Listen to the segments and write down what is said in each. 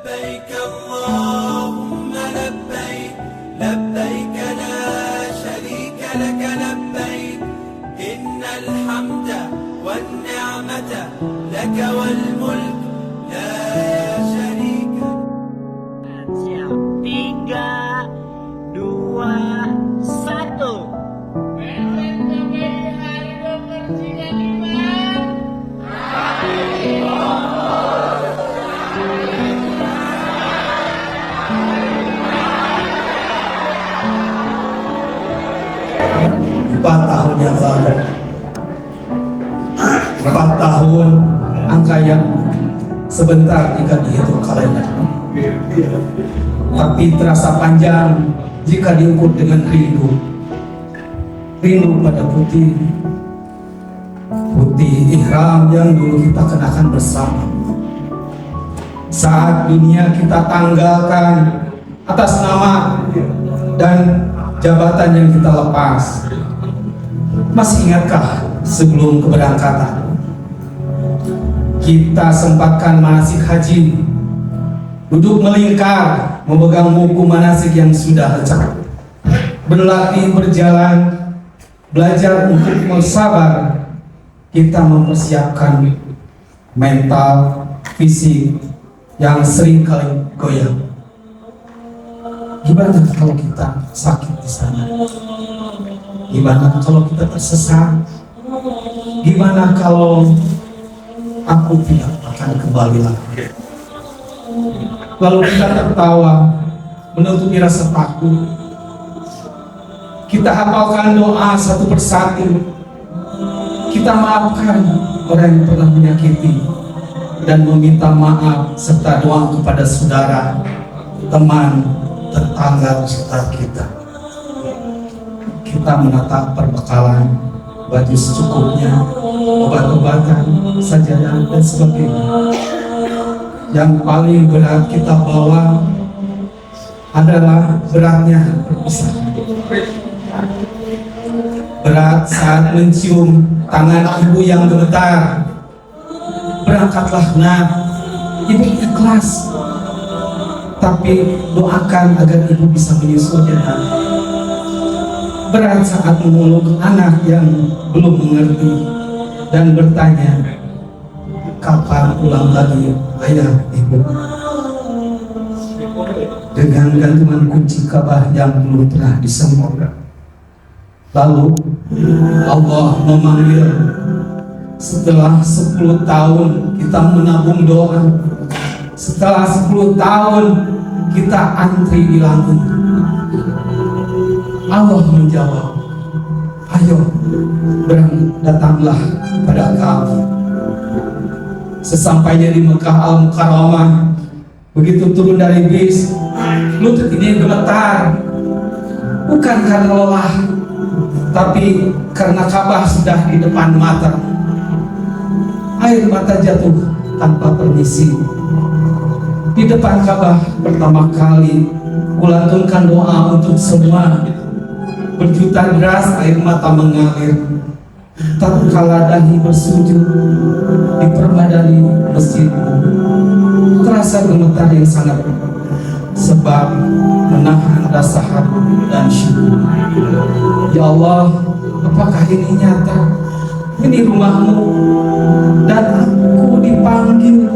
لبيك اللهم لبيك لبيك لا شريك لك لبيك إن الحمد والنعمة لك والملك لا شريك لك. Siap, 3, 2, 1. Empat tahun yang lalu, 4 tahun angka yang sebentar jika dihitung kalender, tapi terasa panjang jika diukur dengan rindu pada putih ihram yang dulu kita kenakan bersama. Saat dunia kita tanggalkan atas nama dan jabatan yang kita lepas. Masih ingatkah sebelum keberangkatan kita sempatkan manasik haji, duduk melingkar memegang buku manasik yang sudah lecak, berlatih berjalan, belajar untuk bersabar. Kita mempersiapkan mental, fisik yang sering kali goyang. Gimana kalau kita sakit di sana? Gimana kalau kita tersesat? Gimana kalau aku tidak akan kembali lagi? Lalu kita tertawa, menutupi rasa takut. Kita hafalkan doa satu persatu. Kita maafkan orang yang pernah menyakiti dan meminta maaf serta doa kepada saudara, teman, tetangga sekitar kita. Kita menata perbekalan, baju secukupnya, obat-obatan, sajadah dan sebagainya. Yang paling berat kita bawa adalah beratnya perpisahan. Berat saat mencium tangan ibu yang gemetar. Berangkatlah nak, ibu ikhlas, tapi doakan agar ibu bisa menyusulnya. Berat saat memeluk anak yang belum mengerti dan bertanya, kapan pulang lagi ayah ibu? Dengan gantungan kunci Ka'bah yang belum pernah disemprot. Lalu Allah memanggil. Setelah 10 tahun kita menabung doa, setelah 10 tahun kita antri di langit, Allah menjawab, ayo datanglah pada kami. Sesampainya di Mekah Al-Mukarramah, begitu turun dari bis, lutut ini gemetar, bukan karena lelah, tapi karena Ka'bah sudah di depan mata. Air mata jatuh tanpa permisi. Di depan Ka'bah pertama kali kulantunkan doa untuk semua. Berjuta deras air mata mengalir. Tatkala dahi bersujud di permadani masjid, terasa gemetar yang sangat, sebab menahan rasa haru dan syukur. Ya Allah, apakah ini nyata? Ini rumahmu dan aku dipanggil.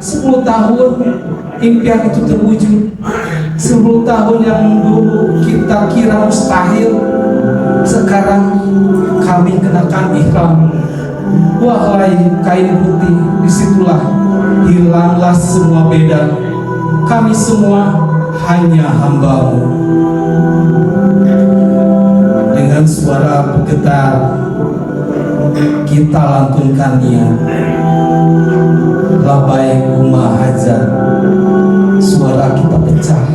10 tahun impian itu terwujud. 10 tahun yang dulu kita kira mustahil, sekarang kami kenakan ihram. Wahai kain putih, disitulah hilanglah semua beda. Kami semua hanya hamba-Mu. Dengan suara bergetar kita lantunkannya, Labbaik Umma Hajar. Suara kita pecah,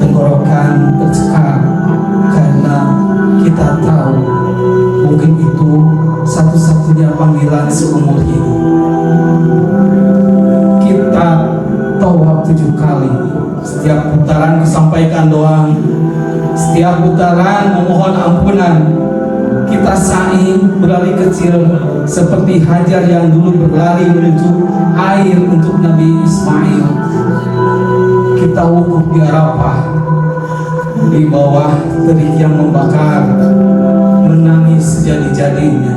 tenggorokan tercekak, karena kita tahu mungkin itu satu-satunya panggilan seumur hidup. Kita tawaf 7 kali. Setiap putaran disampaikan doa, setiap putaran memohon ampunan. Kita sa'i berlari kecil seperti Hajar yang dulu berlari menuju air air untuk Nabi Ismail. Kita wukuf di Arafah, di bawah terik yang membakar, menangis sejadi-jadinya,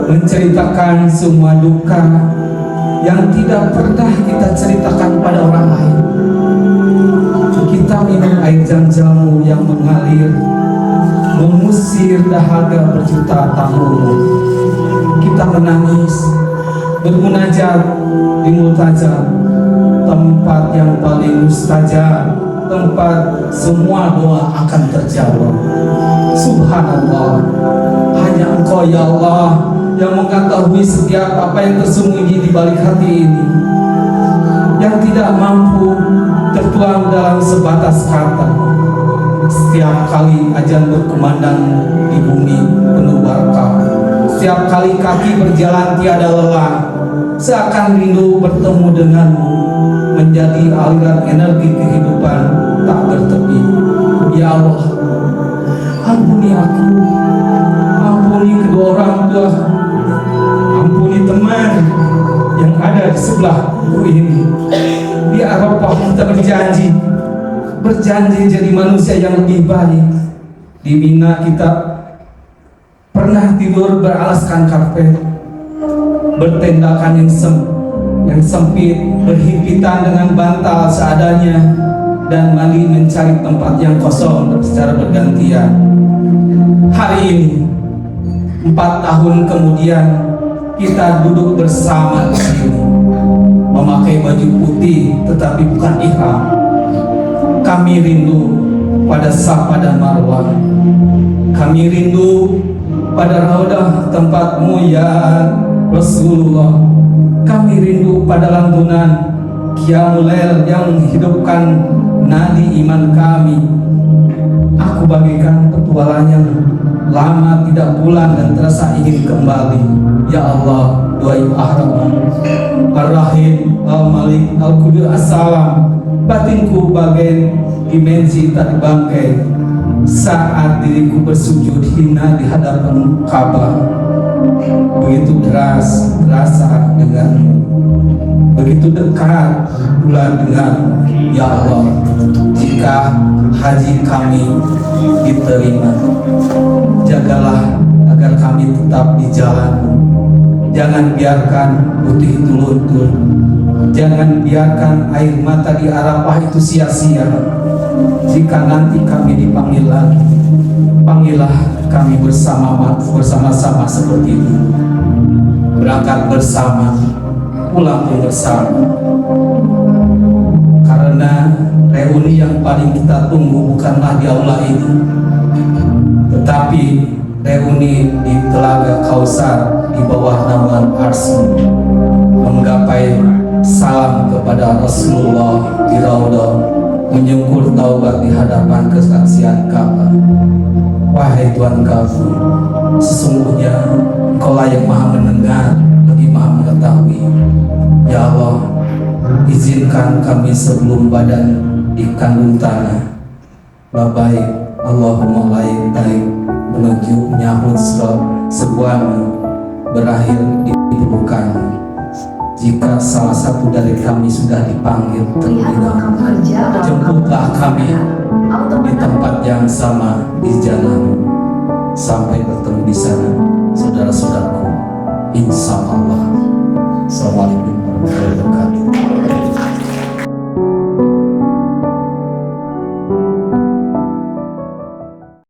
menceritakan semua duka yang tidak pernah kita ceritakan pada orang lain. Kita minum air jam-jamu yang mengalir, mengusir dahaga berjuta tahun. Kita menangis, bermunajat di multajam, tempat yang paling mustajab, tempat semua doa akan terjawab. Subhanallah, hanya Engkau ya Allah yang mengetahui setiap apa yang tersembunyi di balik hati ini, yang tidak mampu tertuang dalam sebatas kata. Setiap kali azan berkumandang di bumi penuh berkah, setiap kali kaki berjalan tiada lelah, seakan rindu bertemu denganmu, menjadi aliran energi kehidupan tak bertepi. Ya Allah, ampuni aku, ampuni kedua orang tua, ampuni teman yang ada di sebelahku ini. Di Arafah kita berjanji jadi manusia yang lebih baik. Di Mina kita pernah tidur beralaskan karpet, bertendakan yang sempit, berhimpitan dengan bantal seadanya, dan mandi mencari tempat yang kosong secara bergantian. Hari ini 4 tahun kemudian kita duduk bersama di sini, memakai baju putih tetapi bukan ihram. Kami rindu pada Safa dan Marwah. Kami rindu pada raudah tempatmu ya Rasulullah. Kami rindu pada lantunan Qiyamul Lail yang menghidupkan nadi iman kami. Aku bagaikan petualang yang lama tidak pulang dan terasa ingin kembali. Ya Allah, doa Ar-Rahman, Ar-Rahim, Al-Malik, Al-Qudur, As-Salam. Batinku bagai dimensi tak dibangkai saat diriku bersujud hina di hadapan Ka'bah. Begitu deras terasa denganmu, begitu dekat pula denganmu. Ya Allah, jika haji kami diterima, jagalah agar kami tetap di jalan-Mu. Jangan biarkan putih itu luntur, jangan biarkan air mata di Arafah itu sia-sia. Jika nanti kami dipanggil lagi, panggillah kami bersama-sama seperti itu. Berangkat bersama, pulang pun bersama. Karena reuni yang paling kita tunggu bukanlah di aula ini, tetapi reuni di Telaga Kausar di bawah naungan Arsy, menggapai salam kepada Rasulullah di Raudhah, menyungkur taubat di hadapan kesaksian Ka'bah. Wahai Tuhan kami, sesungguhnya Engkaulah yang maha mendengar, lagi maha mengetahui. Ya Allah, izinkan kami sebelum badan dikandung tanah, baik Allahumma laik menuju menyahut sebuahmu berakhir di pelukan. Jika salah satu dari kami sudah dipanggil terlebih, jemputlah kami di tempat yang sama di jalan. Sampai bertemu di sana, saudara-saudaraku. Insya Allah. Assalamualaikum warahmatullahi wabarakatuh.